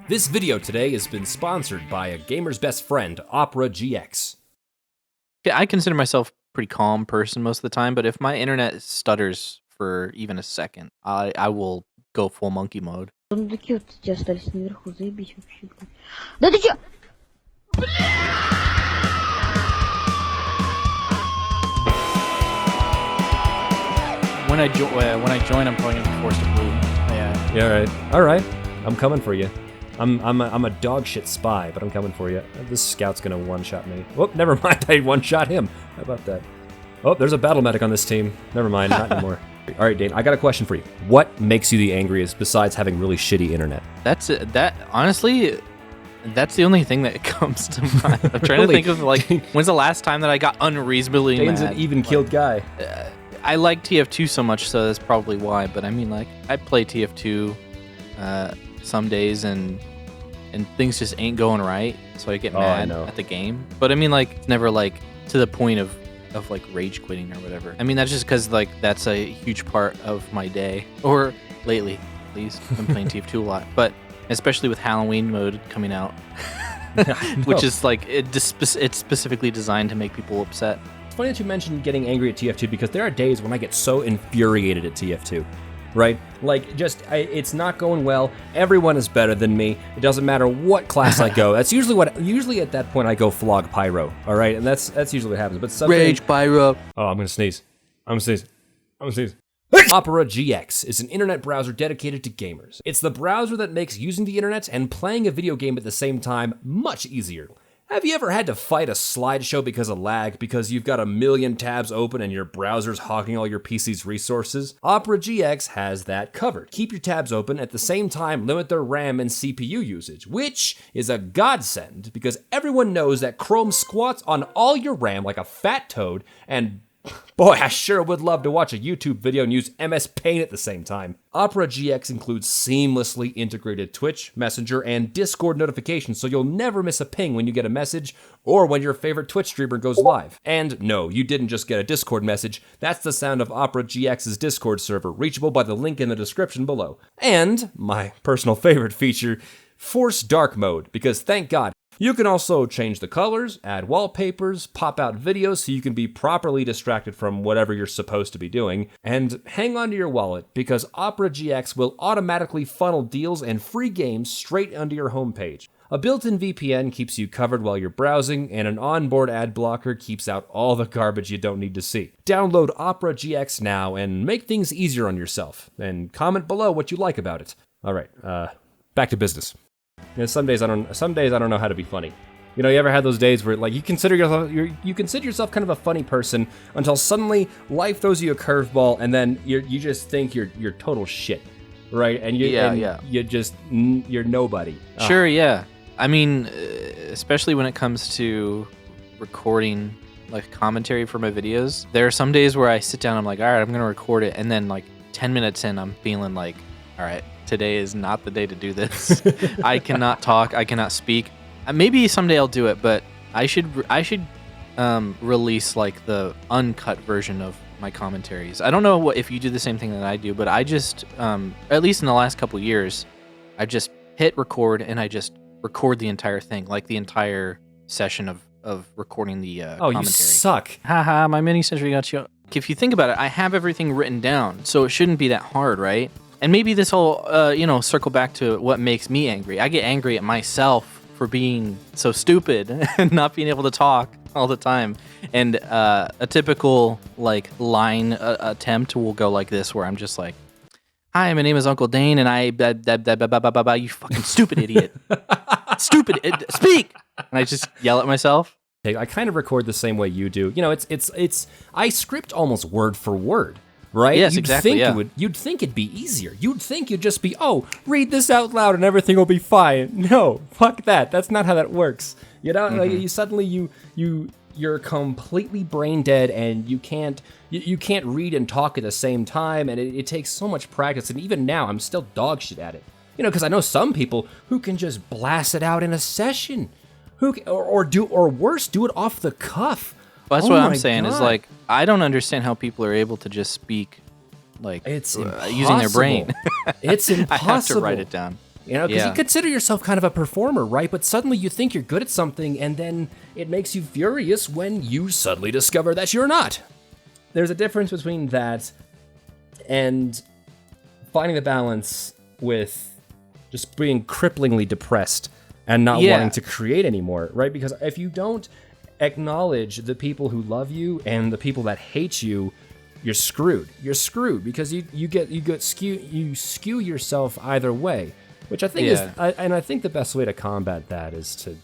This video today has been sponsored by a gamer's best friend, Opera GX. Yeah, I consider myself a pretty calm person most of the time, but if my internet stutters for even a second, I will go full monkey mode. Сундуки вот эти остались наверху, заебись вообще, блин. Да ты чё? When I join, I'm probably gonna be forced to blue. Yeah. All right. I'm coming for you. I'm a dog shit spy, but I'm coming for you. This scout's gonna one-shot me. Oh, never mind. I one-shot him. How about that? Oh, there's a battle medic on this team. Never mind, not anymore. All right, Dane, I got a question for you. What makes you the angriest besides having really shitty internet? That's it. Honestly, that's the only thing that comes to mind. I'm trying to think of when's the last time that I got unreasonably Dane's mad. an even-keeled guy. I like TF2 so much, so that's probably why. But I mean, I play TF2 some days and things just ain't going right, so I get mad at the game. But I mean, it's never to the point of rage quitting or whatever. I mean, that's just because that's a huge part of my day, or lately at least. I've been playing TF2 a lot, but especially with Halloween mode coming out, which is it's specifically designed to make people upset. It's funny that you mentioned getting angry at TF2 because there are days when I get so infuriated at TF2. Right? It's not going well. Everyone is better than me. It doesn't matter what class I go. That's usually at that point I go flog pyro. All right, and that's usually what happens. But something, Rage pyro. Oh, I'm gonna sneeze. Opera GX is an internet browser dedicated to gamers. It's the browser that makes using the internet and playing a video game at the same time much easier. Have you ever had to fight a slideshow because of lag, because you've got a million tabs open and your browser's hogging all your PC's resources? Opera GX has that covered. Keep your tabs open, at the same time limit their RAM and CPU usage, which is a godsend because everyone knows that Chrome squats on all your RAM like a fat toad, and boy, I sure would love to watch a YouTube video and use MS Paint at the same time. Opera GX includes seamlessly integrated Twitch, Messenger, and Discord notifications, so you'll never miss a ping when you get a message or when your favorite Twitch streamer goes live. And no, you didn't just get a Discord message. That's the sound of Opera GX's Discord server, reachable by the link in the description below. And my personal favorite feature, Force Dark Mode, because thank God, you can also change the colors, add wallpapers, pop out videos so you can be properly distracted from whatever you're supposed to be doing, and hang on to your wallet because Opera GX will automatically funnel deals and free games straight onto your homepage. A built-in VPN keeps you covered while you're browsing, and an onboard ad blocker keeps out all the garbage you don't need to see. Download Opera GX now and make things easier on yourself, and comment below what you like about it. All right, back to business. You know, some days I don't know how to be funny. You know, you ever had those days where you consider yourself kind of a funny person until suddenly life throws you a curveball and then you just think you're total shit, right? And you're nobody. Sure, yeah. I mean, especially when it comes to recording commentary for my videos, there are some days where I sit down, I'm like, all right, I'm gonna record it, and then 10 minutes in, I'm feeling all right, today is not the day to do this. I cannot talk. I cannot speak. Maybe someday I'll do it, but I should release the uncut version of my commentaries. I don't know if you do the same thing that I do, but I just, at least in the last couple years, I just hit record and I just record the entire thing, the entire session of recording the commentary. You suck. Haha, my mini century got you. If you think about it, I have everything written down, so it shouldn't be that hard, right? And maybe this will, circle back to what makes me angry. I get angry at myself for being so stupid and not being able to talk all the time. And a typical, line attempt will go like this, where I'm just like, hi, my name is Uncle Dane, and you fucking stupid idiot. Speak! And I just yell at myself. I kind of record the same way you do. You know, I script almost word for word. Right? Yes, exactly. You'd think it'd be easier. You'd think you'd just be, read this out loud and everything will be fine. No, fuck that. That's not how that works. You know, you're completely brain dead and you can't read and talk at the same time, and it takes so much practice. And even now, I'm still dog shit at it. You know, because I know some people who can just blast it out in a session, or worse, do it off the cuff. Well, that's what I'm saying. God. Is I don't understand how people are able to just speak it's using their brain. It's impossible. I have to write it down. You know, because you consider yourself kind of a performer, right? But suddenly you think you're good at something, and then it makes you furious when you suddenly discover that you're not. There's a difference between that and finding the balance with just being cripplingly depressed and not wanting to create anymore, right? Because if you don't acknowledge the people who love you and the people that hate you, you're screwed. You're screwed because you skew yourself either way. Which I think I think the best way to combat that is to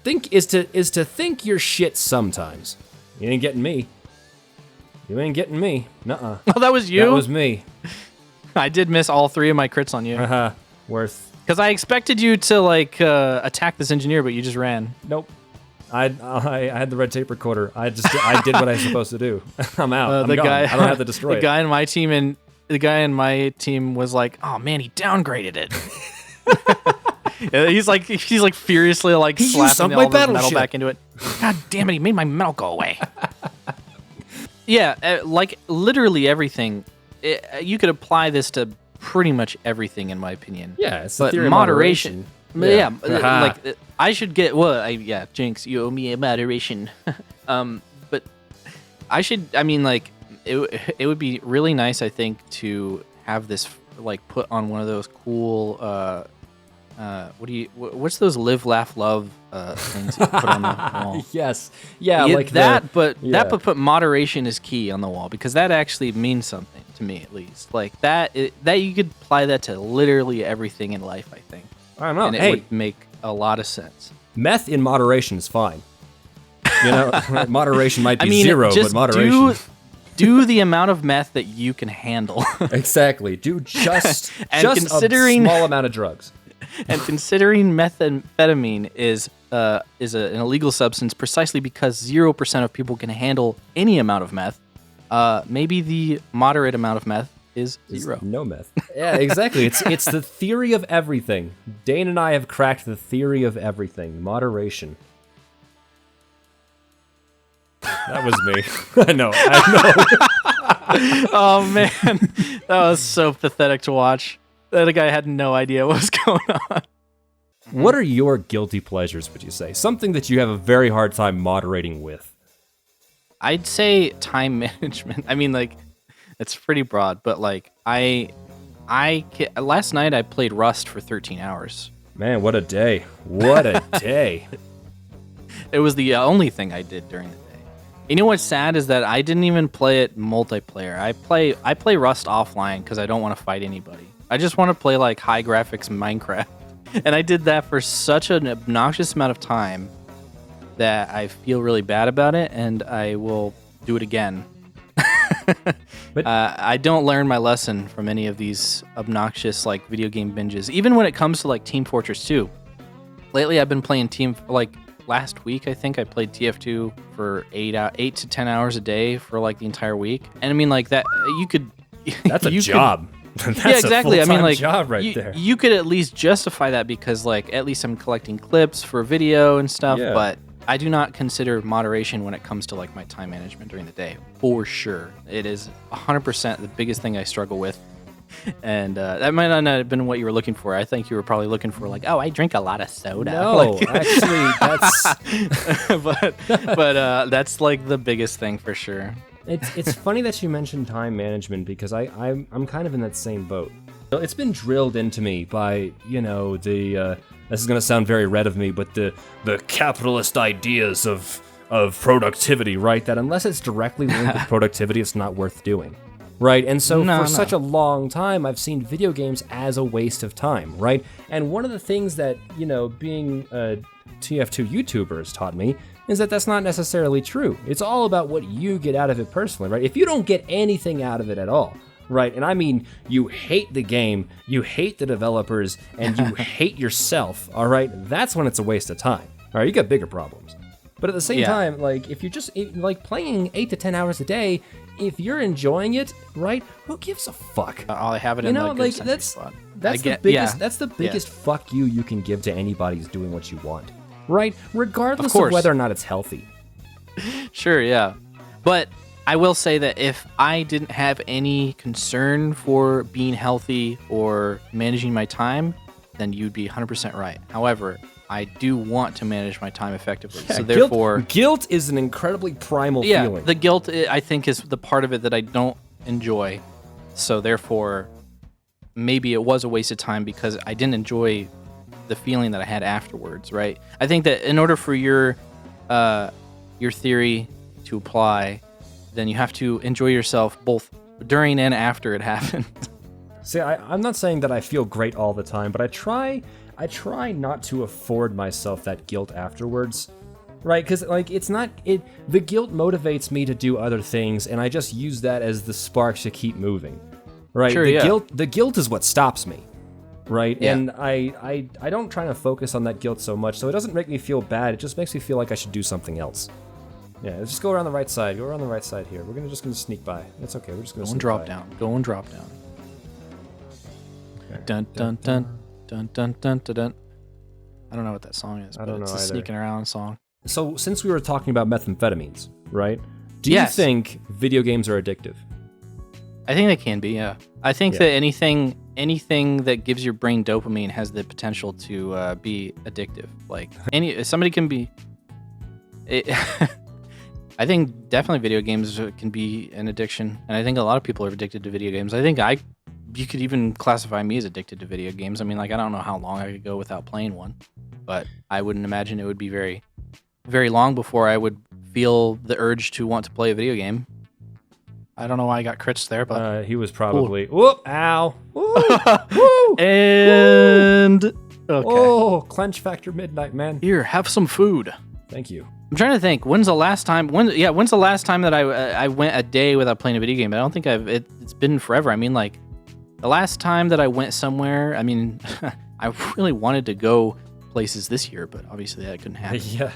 think you're shit sometimes. You ain't getting me. You ain't getting me. Nuh-uh. Oh, that was you? That was me. I did miss all 3 of my crits on you. Worth. Because I expected you to attack this engineer, but you just ran. Nope. I had the red tape recorder. I did what I was supposed to do. I'm out. I'm gone. I don't have to destroy it. The guy in my team was like, "Oh man, he downgraded it." he's furiously slapping all the metal back into it. God damn it! He made my metal go away. Yeah, literally everything. You could apply this to pretty much everying, in my opinion. Yeah, it's the theory of moderation. Yeah, I should get Jinx, you owe me a moderation. But I should. I mean, it would be really nice, I think, to have this put on one of those cool. What's those live, laugh, love things you put on the wall? Yes, yeah, but put moderation is key on the wall because that actually means something to me, at least. That you could apply that to literally everything in life, I think. I don't know. And it would make a lot of sense. Meth in moderation is fine. You know, moderation might be zero, but moderation. Do the amount of meth that you can handle. Exactly. Do just a small amount of drugs. And considering methamphetamine is an illegal substance precisely because 0% of people can handle any amount of meth, maybe the moderate amount of meth is 0. No meth. Yeah, exactly. It's the theory of everything. Dane and I have cracked the theory of everything. Moderation. That was me. I know. Oh man, that was so pathetic to watch. That guy had no idea what was going on. What are your guilty pleasures, would you say? Something that you have a very hard time moderating with. I'd say time management. I mean, it's pretty broad, but last night I played Rust for 13 hours. Man, what a day. What a day. It was the only thing I did during the day. You know what's sad is that I didn't even play it multiplayer. I play Rust offline because I don't want to fight anybody. I just want to play high graphics Minecraft. And I did that for such an obnoxious amount of time that I feel really bad about it, and I will do it again. But I don't learn my lesson from any of these obnoxious video game binges. Even when it comes to Team Fortress 2. Lately I've been playing last week I think I played TF2 for 8 to 10 hours a day for the entire week. And I mean that you could That's a job. That's yeah, exactly. A full-time job right there. You could at least justify that because at least I'm collecting clips for video and stuff, but I do not consider moderation when it comes to my time management during the day. For sure. It is 100% the biggest thing I struggle with. And that might not have been what you were looking for. I think you were probably looking for I drink a lot of soda. No, actually, that's... but that's the biggest thing for sure. It's funny that you mentioned time management because I'm kind of in that same boat. It's been drilled into me by, the this is going to sound very red of me, but the capitalist ideas of productivity, right? That unless it's directly linked with productivity, it's not worth doing. Right, and so such a long time, I've seen video games as a waste of time, right? And one of the things that, being a TF2 YouTuber has taught me is that that's not necessarily true. It's all about what you get out of it personally, right? If you don't get anything out of it at all, right? And I mean, you hate the game, you hate the developers, and you hate yourself, all right? That's when it's a waste of time, all right? You got bigger problems. But at the same time, if you're just playing 8 to 10 hours a day, if you're enjoying it, right? Who gives a fuck? I'll have it in that's spot. That's the biggest fuck you can give to anybody who's doing what you want, right? Regardless of whether or not it's healthy. Sure, yeah. But I will say that if I didn't have any concern for being healthy or managing my time, then you'd be 100% right. However, I do want to manage my time effectively. Yeah, so therefore... Guilt is an incredibly primal feeling. The guilt, I think, is the part of it that I don't enjoy. So therefore, maybe it was a waste of time because I didn't enjoy the feeling that I had afterwards, right? I think that in order for your theory to apply, then you have to enjoy yourself both during and after it happened. See, I'm not saying that I feel great all the time, but I try not to afford myself that guilt afterwards, right? Because like the guilt motivates me to do other things, and I just use that as the sparks to keep moving, right? Sure, the guilt is what stops me, right? Yeah. And I don't try to focus on that guilt so much, so it doesn't make me feel bad. It just makes me feel like I should do something else. Yeah, let's just go around the right side. Go around the right side here. We're just gonna sneak by. It's okay. We're just gonna sneak drop by. down. Go and drop down. Okay. Dun dun dun dun dun dun dun dun. I don't know what that song is, but it's a sneaking around song. So since we were talking about methamphetamines, right? Do you think video games are addictive? I think they can be, yeah. I think that anything that gives your brain dopamine has the potential to be addictive. Like somebody can be. I think definitely video games can be an addiction, and I think a lot of people are addicted to video games. I think you could even classify me as addicted to video games. I mean, like I don't know how long I could go without playing one, but I wouldn't imagine it would be very, very long before I would feel the urge to want to play a video game. I don't know why I got crits there, but he was probably whoop, ow, woo, and okay. Oh, clench factor midnight, man. Here, have some food. Thank you. I'm trying to think. When's the last time that I went a day without playing a video game? I don't think it's been forever. I mean, like the last time that I went somewhere. I mean, I really wanted to go places this year, but obviously that couldn't happen. Yeah,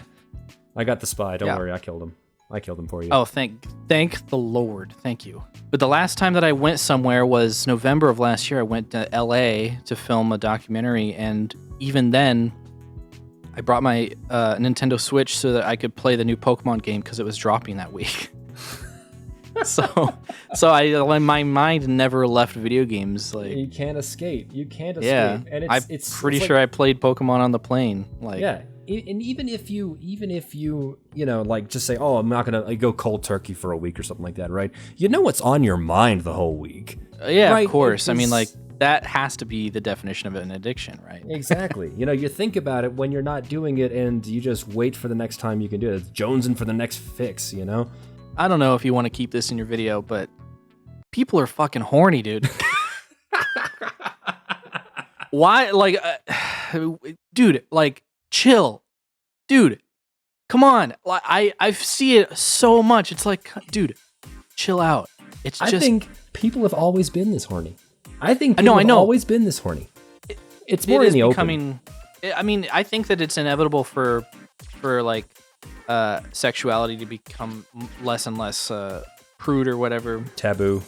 I got the spy. Don't worry, I killed him. I killed him for you. Oh, thank the Lord. Thank you. But the last time that I went somewhere was November of last year. I went to LA to film a documentary, and even then, I brought my Nintendo Switch so that I could play the new Pokemon game because it was dropping that week. so my mind never left video games. Like you can't escape. You can't escape. Yeah, and I'm pretty sure I played Pokemon on the plane. Like yeah. And even if you like just say, oh, I'm not gonna go cold turkey for a week or something like that, right? You know what's on your mind the whole week. Yeah, right? Of course. I mean, like that has to be the definition of an addiction, right? Exactly. You think about it when you're not doing it, and you just wait for the next time you can do it. It's jonesing for the next fix. I don't know if you want to keep this in your video, but people are fucking horny, dude. Why? Like, dude, like. Chill, dude. Come on, I see it so much. It's like, dude, chill out. I think people have always been this horny. I think people have always been this horny. It's more in the open. I mean, I think that it's inevitable for like sexuality to become less and less prude or whatever. Taboo.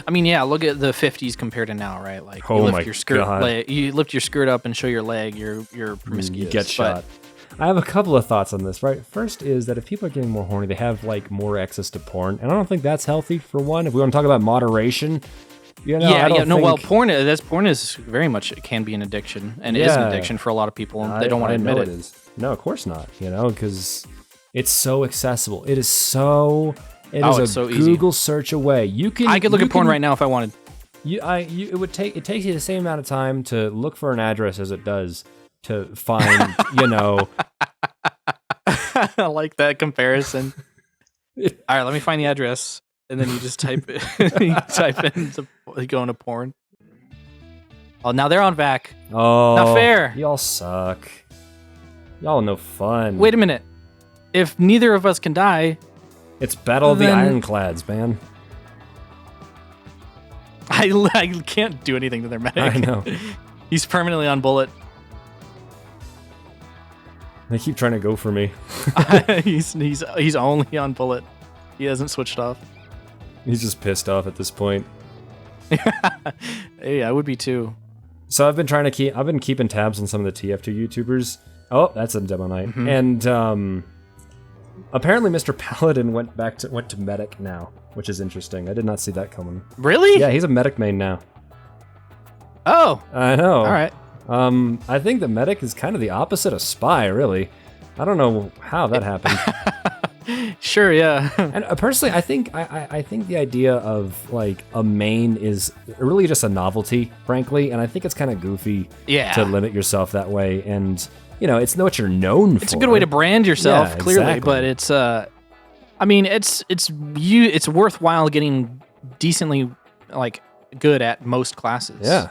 I mean, yeah, look at the 50s compared to now, right? Like, you lift your skirt up and show your leg, you're promiscuous. You get shot. I have a couple of thoughts on this, right? First is that if people are getting more horny, they have like more access to porn, and I don't think that's healthy. For one, if we want to talk about moderation, well, porn is very much, it can be an addiction, and it is an addiction for a lot of people, and they don't want to admit it. It is. No, of course not. because it's so accessible. It is so. It's so Google easy. Search away. I could look at porn right now if I wanted. It takes you the same amount of time to look for an address as it does to find, I like that comparison. All right, let me find the address, and then you just type it. You type in to go into porn. Oh, now they're on vac. Oh, not fair. Y'all suck. Y'all no fun. Wait a minute. If neither of us can die. It's Battle of the Ironclads, man. I can't do anything to their medic. I know. He's permanently on bullet. They keep trying to go for me. he's only on bullet. He hasn't switched off. He's just pissed off at this point. Hey, I would be too. So I've been keeping tabs on some of the TF2 YouTubers. Oh, that's a demo night. Mm-hmm. And Apparently, Mr. Paladin went to medic now, which is interesting. I did not see that coming. Really? Yeah, he's a medic main now. Oh. I know. All right. I think the medic is kind of the opposite of spy, really. I don't know how that happened. Sure, yeah. And personally, I think the idea of like a main is really just a novelty, frankly, and I think it's kind of goofy to limit yourself that way. And it's what you're known for. It's a good way to brand yourself, clearly, exactly. but it's it's worthwhile getting decently like good at most classes. Yeah.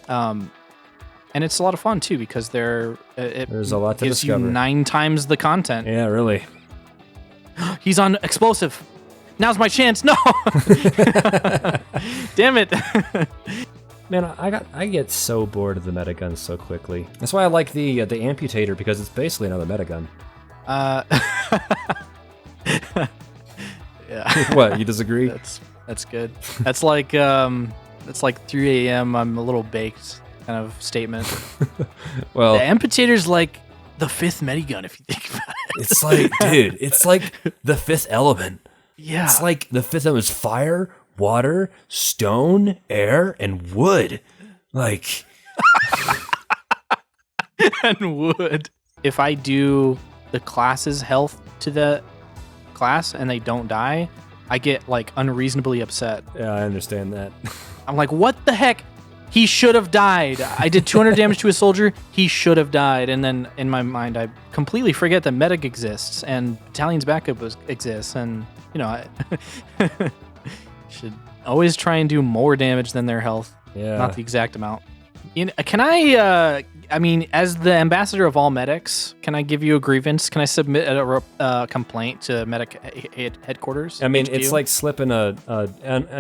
And it's a lot of fun too because there's a lot to gives discover. you 9 times the content. Yeah, really. He's on explosive. Now's my chance. No. Damn it. Man, I get so bored of the metaguns so quickly. That's why I like the amputator, because it's basically another metagun. Yeah. What, you disagree? That's good. That's like 3 a.m. I'm a little baked kind of statement. Well, the amputator's like the 5th minigun if you think about it. It's like, dude, it's like the 5th element. Yeah. It's like the 5th element is fire, water, stone, air, and wood. Like. And wood. If I do the class's health to the class and they don't die, I get like unreasonably upset. Yeah, I understand that. I'm like, what the heck? He should have died. I did 200 damage to a soldier. He should have died. And then in my mind, I completely forget that medic exists and battalion's backup exists. And, I should always try and do more damage than their health. Yeah. Not the exact amount. Can I as the ambassador of all medics, can I give you a grievance? Can I submit a complaint to medic headquarters? I mean, HQ? it's like slipping an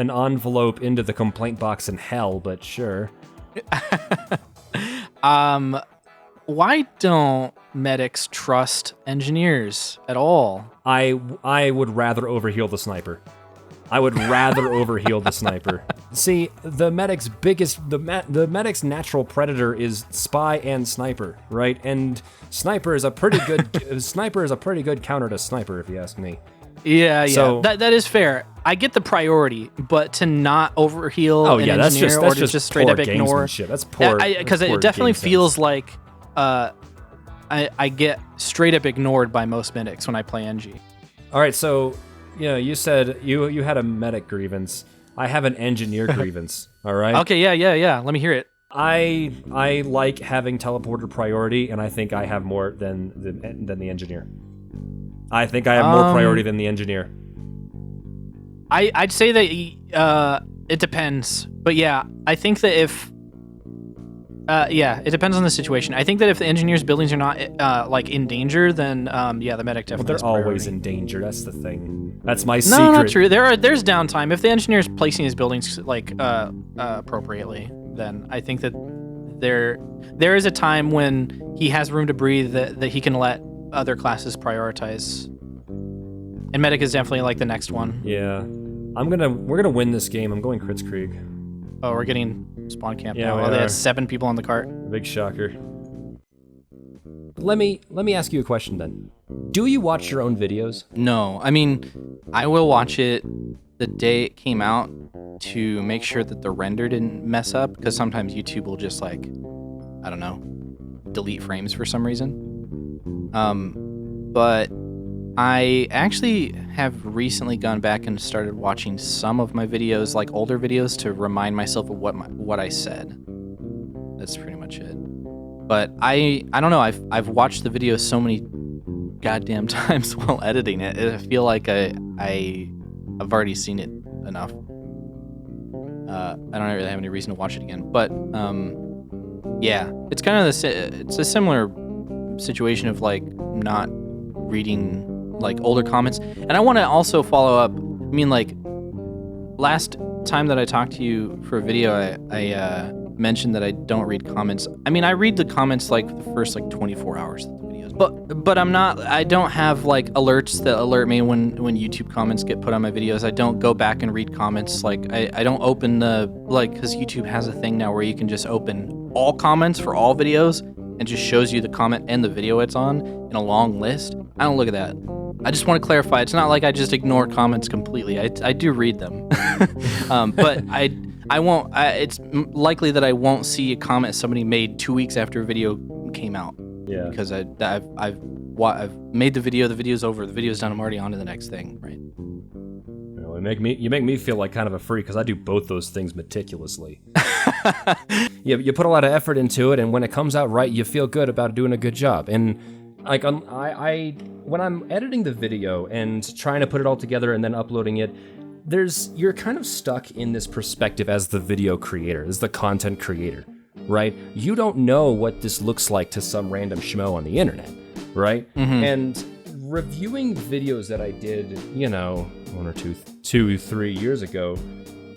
envelope into the complaint box in hell, but sure. Why don't medics trust engineers at all? I would rather overheal the sniper. I would rather overheal the sniper. See, the medic's natural predator is spy and sniper, right? And sniper is a pretty good counter to sniper, if you ask me. Yeah. So, that is fair. I get the priority, but to not overheal an engineer or to just straight up ignore. That's poor. Because it definitely feels like I get straight up ignored by most medics when I play NG. All right, so you said you had a medic grievance. I have an engineer grievance. All right. Okay. Yeah. Let me hear it. I like having teleporter priority, and I think I have more than the engineer. I think I have more priority than the engineer. I'd say that it depends, but yeah, I think that if it depends on the situation. I think that if the engineer's buildings are not like in danger, then the medic definitely. Well, they're has always priority. in danger. That's the thing. That's my secret. No, not true. There's downtime. If the engineer's placing his buildings like appropriately, then I think that there is a time when he has room to breathe that he can let other classes prioritize. And medic is definitely like the next one. Yeah, we're gonna win this game. I'm going Kritzkrieg. Oh, we're getting spawn camp Yeah, now. we Oh, they are. had 7 people on the cart. Big shocker. Let me ask you a question then. Do you watch your own videos? No, I mean, I will watch it the day it came out to make sure that the render didn't mess up, because sometimes YouTube will just like, I don't know, delete frames for some reason. But I actually have recently gone back and started watching some of my videos, like older videos, to remind myself of what I said. That's pretty much it. But I don't know. I've watched the video so many goddamn times while editing it. I feel like I've already seen it enough. I don't really have any reason to watch it again. But yeah, it's kind of it's a similar situation of like not reading like older comments. And I want to also follow up. I mean, like last time that I talked to you for a video, I mentioned that I don't read comments. I mean, I read the comments like the first like 24 hours of the videos, but I don't have like alerts that alert me when YouTube comments get put on my videos. I don't go back and read comments. Like I don't open the, like, because YouTube has a thing now where you can just open all comments for all videos. and just shows you the comment and the video it's on in a long list, I don't look at that. I just want to clarify, it's not like I just ignore comments completely. I do read them. But I won't, it's likely that I won't see a comment somebody made 2 weeks after a video came out. Yeah. Because I've made the video's over, the video's done, I'm already on to the next thing, right? You make me feel like kind of a freak because I do both those things meticulously. You put a lot of effort into it, and when it comes out right, you feel good about doing a good job. And like when I'm editing the video and trying to put it all together and then uploading it, you're kind of stuck in this perspective as the video creator, as the content creator, right? You don't know what this looks like to some random schmo on the internet, right? Mm-hmm. And reviewing videos that I did, 1 or 2, 3 years ago,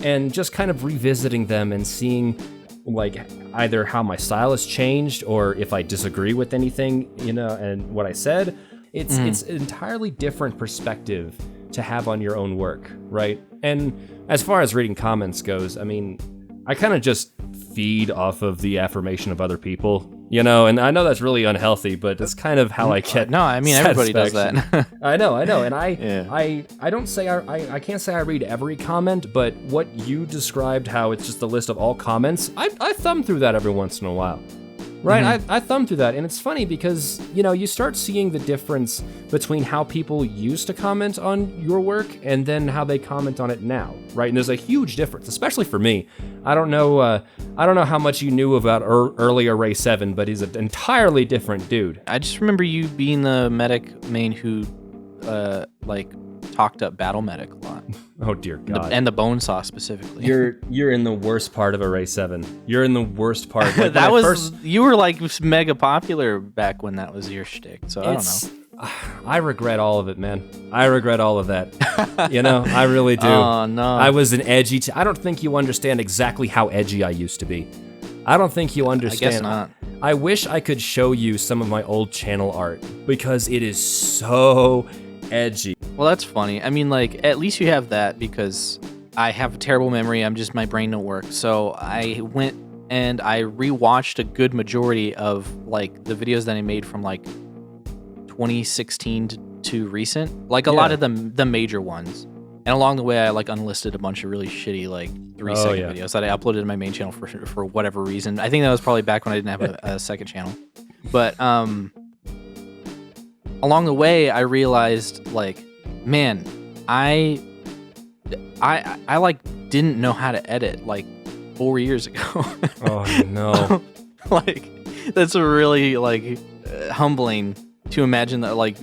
and just kind of revisiting them and seeing like either how my style has changed or if I disagree with anything, and what I said, it's an entirely different perspective to have on your own work, right? And as far as reading comments goes, I mean, I kind of just feed off of the affirmation of other people, and I know that's really unhealthy, but it's kind of how I get. No, I mean, everybody does that. I know, and I don't say I can't say I read every comment, but what you described, how it's just a list of all comments, I thumb through that every once in a while. Right, I thumb through that, and it's funny because, you start seeing the difference between how people used to comment on your work and then how they comment on it now, right? And there's a huge difference, especially for me. I don't know how much you knew about early ArraySeven, but he's an entirely different dude. I just remember you being the medic main who, talked up Battle Medic a lot. Oh dear God! And the bone saw specifically. You're in the worst part of ArraySeven. You're in the worst part. Like, you were like mega popular back when that was your shtick. So I don't know. I regret all of it, man. I regret all of that. I really do. Oh no! I was an edgy. I don't think you understand exactly how edgy I used to be. I don't think you understand. I guess not. I wish I could show you some of my old channel art because it is so edgy. Well, that's funny. I mean, like, at least you have that because I have a terrible memory. My brain don't work. So I went and I rewatched a good majority of, like, the videos that I made from, like, 2016 to recent. Like, a lot of the major ones. And along the way, I, like, unlisted a bunch of really shitty, like, 3-second videos that I uploaded to my main channel for whatever reason. I think that was probably back when I didn't have a second channel. But, along the way, I realized, like, man, I like didn't know how to edit like 4 years ago. Oh no! Like that's a really like humbling to imagine that like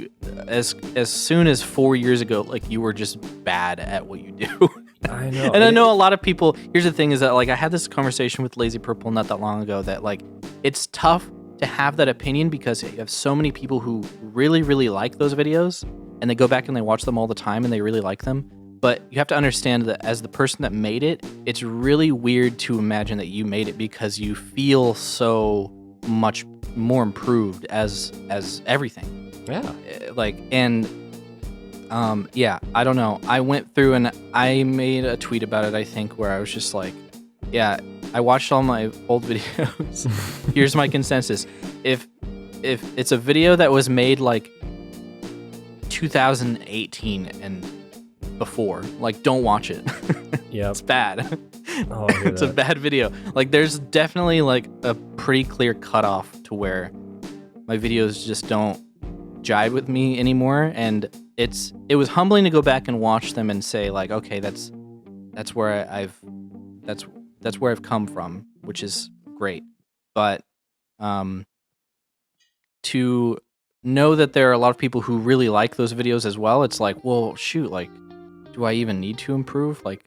as soon as 4 years ago, like you were just bad at what you do. I know, and I know a lot of people. Here's the thing: is that like I had this conversation with Lazy Purple not that long ago that like it's tough to have that opinion because you have so many people who really, really like those videos and they go back and they watch them all the time and they really like them. But you have to understand that as the person that made it, it's really weird to imagine that you made it because you feel so much more improved as everything. Yeah. Like, and I don't know. I went through and I made a tweet about it, I think, where I was just like, yeah, I watched all my old videos. Here's my consensus. If it's a video that was made like 2018 and before, like don't watch it. Yeah. It's bad. Oh, I hear it's a bad video. Like there's definitely like a pretty clear cutoff to where my videos just don't jive with me anymore. And it was humbling to go back and watch them and say like, okay, that's where I've come from, which is great. But to know that there are a lot of people who really like those videos as well, it's like, well, shoot, like, do I even need to improve? Like,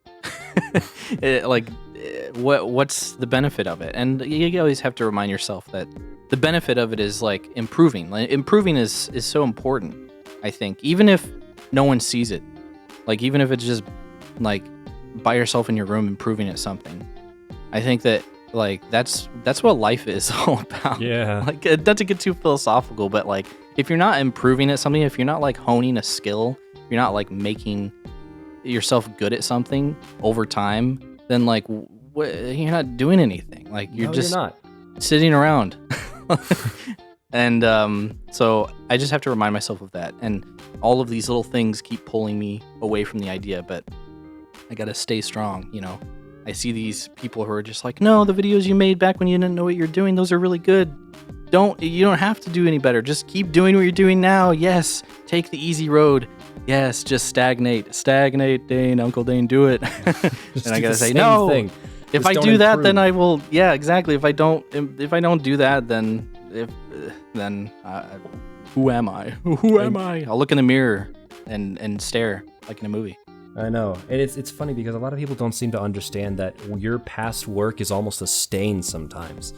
what's the benefit of it? And you always have to remind yourself that the benefit of it is like improving. Like, improving is so important, I think, even if no one sees it. Like, even if it's just like by yourself in your room improving at something. I think that like that's what life is all about. Yeah. Like not to get too philosophical, but like if you're not improving at something, if you're not like honing a skill, if you're not like making yourself good at something over time, then like you're not doing anything. Like you're just you're not. sitting around. And so I just have to remind myself of that. And all of these little things keep pulling me away from the idea, but I gotta stay strong, you know. I see these people who are just like, no, the videos you made back when you didn't know what you're doing, those are really good. You don't have to do any better. Just keep doing what you're doing now. Yes, take the easy road. Yes, just stagnate, Dane, Uncle Dane, do it. And I gotta say, no. Thing. If I do that, then I will. Yeah, exactly. If I don't do that, then who am I? Who am I? I'll look in the mirror and stare like in a movie. I know, and it's funny because a lot of people don't seem to understand that your past work is almost a stain sometimes,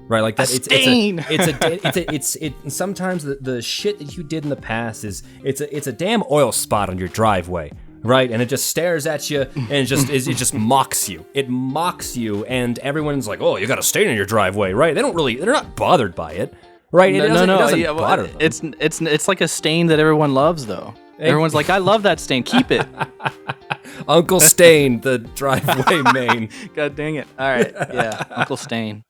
right? Like that. Stain. It's sometimes the shit that you did in the past it's a damn oil spot on your driveway, right? And it just stares at you, and it just mocks you. It mocks you, and everyone's like, "Oh, you got a stain in your driveway," right? They're not bothered by it, right? It doesn't bother them. It's like a stain that everyone loves, though. Everyone's like, I love that stain. Keep it. Uncle Stain, the driveway main. God dang it. All right. Yeah. Uncle Stain.